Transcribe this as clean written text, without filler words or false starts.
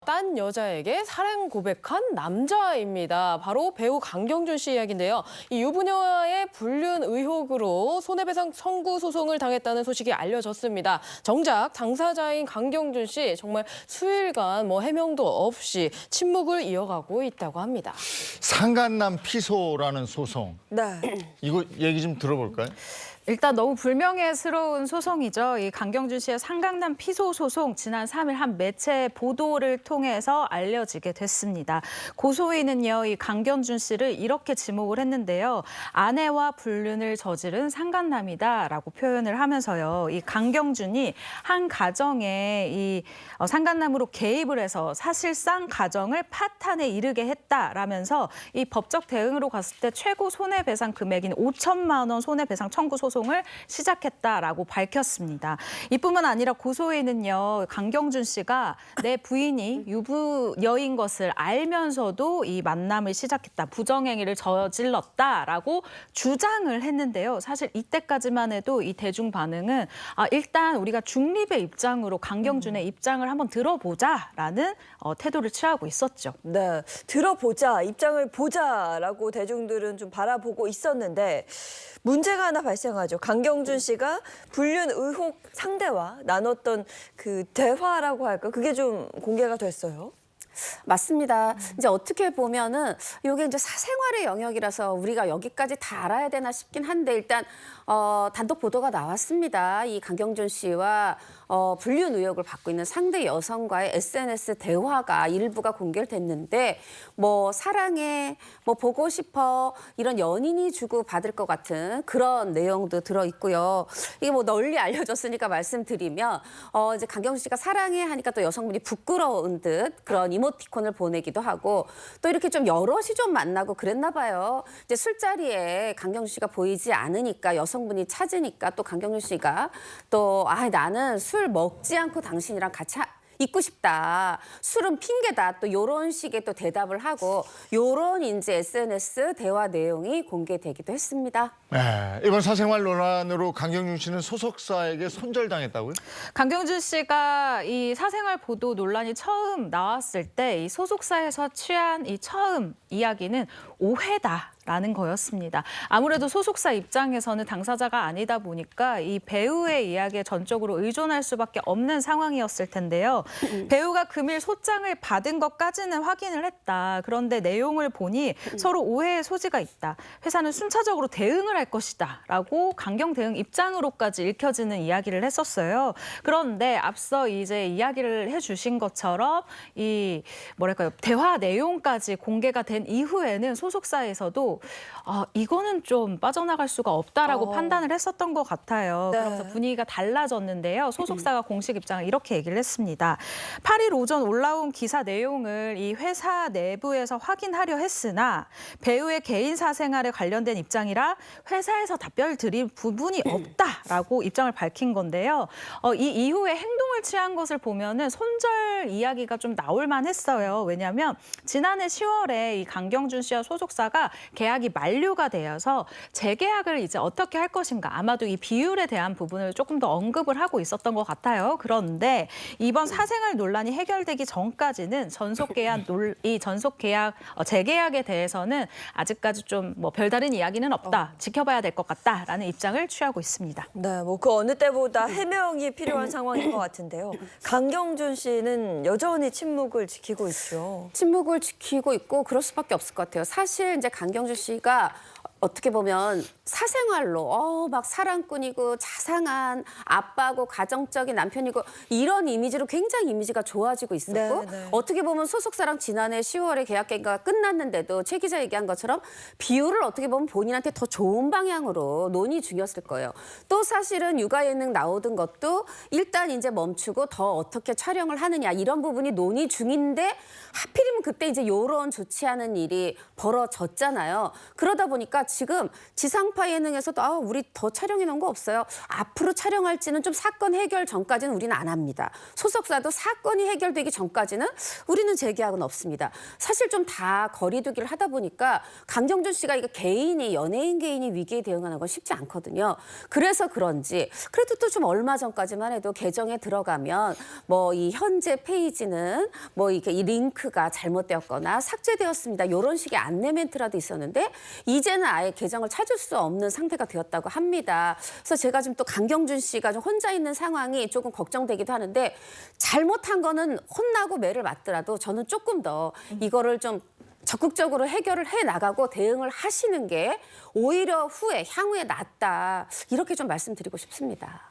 딴 여자에게 사랑 고백한 남자입니다. 바로 배우 강경준 씨 이야기인데요. 이 유부녀의 불륜 의혹으로 손해배상 청구 소송을 당했다는 소식이 알려졌습니다. 정작 당사자인 강경준 씨 정말 수일간 해명도 없이 침묵을 이어가고 있다고 합니다. 상간남 피소라는 소송. 네. 이거 얘기 좀 들어볼까요? 일단 너무 불명예스러운 소송이죠. 이 강경준 씨의 상간남 피소 소송 지난 3일 한 매체 보도를 통해서 알려지게 됐습니다. 고소인은요, 이 강경준 씨를 이렇게 지목을 했는데요. 아내와 불륜을 저지른 상간남이다라고 표현을 하면서요. 이 강경준이 한 가정에 이 상간남으로 개입을 해서 사실상 가정을 파탄에 이르게 했다라면서 이 법적 대응으로 갔을 때 최고 손해배상 금액인 5천만 원 손해배상 청구 소송을 시작했다라고 밝혔습니다. 이뿐만 아니라 고소인은요, 강경준 씨가 내 부인이 유부녀인 것을 알면서도 이 만남을 시작했다, 부정행위를 저질렀다라고 주장을 했는데요. 사실 이때까지만 해도 이 대중 반응은 일단 우리가 중립의 입장으로 강경준의 입장을 한번 들어보자라는 태도를 취하고 있었죠. 네. 들어보자, 입장을 보자라고 대중들은 좀 바라보고 있었는데 문제가 하나 발생하죠. 강경준 씨가 불륜 의혹 상대와 나눴던 그 대화라고 할까? 그게 좀 공개가 됐어요. 맞습니다. 이제 어떻게 보면은 이게 이제 사생활의 영역이라서 우리가 여기까지 다 알아야 되나 싶긴 한데 일단 단독 보도가 나왔습니다. 이 강경준 씨와 불륜 의혹을 받고 있는 상대 여성과의 SNS 대화가 일부가 공개됐는데 사랑해, 보고 싶어 이런 연인이 주고 받을 것 같은 그런 내용도 들어 있고요. 이게 널리 알려졌으니까 말씀드리면 이제 강경준 씨가 사랑해 하니까 또 여성분이 부끄러운 듯 그런 이모티콘을 보내기도 하고 또 이렇게 좀 여럿이 좀 만나고 그랬나 봐요. 이제 술자리에 강경준 씨가 보이지 않으니까 여성분이 찾으니까 또 강경준 씨가 또 나는 술 먹지 않고 당신이랑 같이 있고 싶다. 술은 핑계다. 또 이런 식의 또 대답을 하고 이런 이제 SNS 대화 내용이 공개되기도 했습니다. 네, 이번 사생활 논란으로 강경준 씨는 소속사에게 손절당했다고요? 강경준 씨가 이 사생활 보도 논란이 처음 나왔을 때 이 소속사에서 취한 이 처음 이야기는 오해다라는 거였습니다. 아무래도 소속사 입장에서는 당사자가 아니다 보니까 이 배우의 이야기에 전적으로 의존할 수밖에 없는 상황이었을 텐데요. 배우가 금일 소장을 받은 것까지는 확인을 했다. 그런데 내용을 보니 서로 오해의 소지가 있다. 회사는 순차적으로 대응을 할 것이다. 라고 강경 대응 입장으로까지 읽혀지는 이야기를 했었어요. 그런데 앞서 이제 이야기를 해주신 것처럼 이 대화 내용까지 공개가 된 이후에는 소속사에서도 이거는 좀 빠져나갈 수가 없다라고 판단을 했었던 것 같아요. 네. 그러면서 분위기가 달라졌는데요. 소속사가 공식 입장을 이렇게 얘기를 했습니다. 8일 오전 올라온 기사 내용을 이 회사 내부에서 확인하려 했으나 배우의 개인 사생활에 관련된 입장이라 회사에서 답변을 드릴 부분이 없다라고 입장을 밝힌 건데요. 이 이후에 행동을 취한 것을 보면은 손절 이야기가 좀 나올 만했어요. 왜냐하면 지난해 10월에 이 강경준 씨와 소속사가 계약이 만료가 되어서 재계약을 이제 어떻게 할 것인가, 아마도 이 비율에 대한 부분을 조금 더 언급을 하고 있었던 것 같아요. 그런데 이번 사생활 논란이 해결되기 전까지는 재계약에 대해서는 아직까지 좀 별다른 이야기는 없다, 지켜봐야 될 것 같다라는 입장을 취하고 있습니다. 네, 그 어느 때보다 해명이 필요한 상황인 것 같은데요. 강경준 씨는 여전히 침묵을 지키고 있죠. 침묵을 지키고 있고 그럴 수밖에 없을 것 같아요. 사실 이제 강경준 씨가 어떻게 보면 사생활로 막 사랑꾼이고 자상한 아빠고 가정적인 남편이고 이런 이미지로 굉장히 이미지가 좋아지고 있었고 네. 어떻게 보면 소속사랑 지난해 10월에 계약 기간가 끝났는데도 최 기자 얘기한 것처럼 비율을 어떻게 보면 본인한테 더 좋은 방향으로 논의 중이었을 거예요. 또 사실은 육아 예능 나오던 것도 일단 이제 멈추고 더 어떻게 촬영을 하느냐 이런 부분이 논의 중인데 하필이면 그때 이제 이런 좋지 않은 일이 벌어졌잖아요. 그러다 보니까 지금 지상파 예능에서도 우리 더 촬영해 놓은 거 없어요. 앞으로 촬영할지는 좀 사건 해결 전까지는 우리는 안 합니다. 소속사도 사건이 해결되기 전까지는 우리는 재계약은 없습니다. 사실 좀 다 거리두기를 하다 보니까 강경준 씨가 이거 연예인 개인이 위기에 대응하는 건 쉽지 않거든요. 그래서 그런지 그래도 또 좀 얼마 전까지만 해도 계정에 들어가면 뭐 이 현재 페이지는 뭐 이렇게 이 링크가 잘못되었거나 삭제되었습니다. 이런 식의 안내 멘트라도 있었는데 이제는 아예 계정을 찾을 수 없는 상태가 되었다고 합니다. 그래서 제가 지금 또 강경준 씨가 좀 혼자 있는 상황이 조금 걱정되기도 하는데 잘못한 거는 혼나고 매를 맞더라도 저는 조금 더 이거를 좀 적극적으로 해결을 해 나가고 대응을 하시는 게 오히려 향후에 낫다. 이렇게 좀 말씀드리고 싶습니다.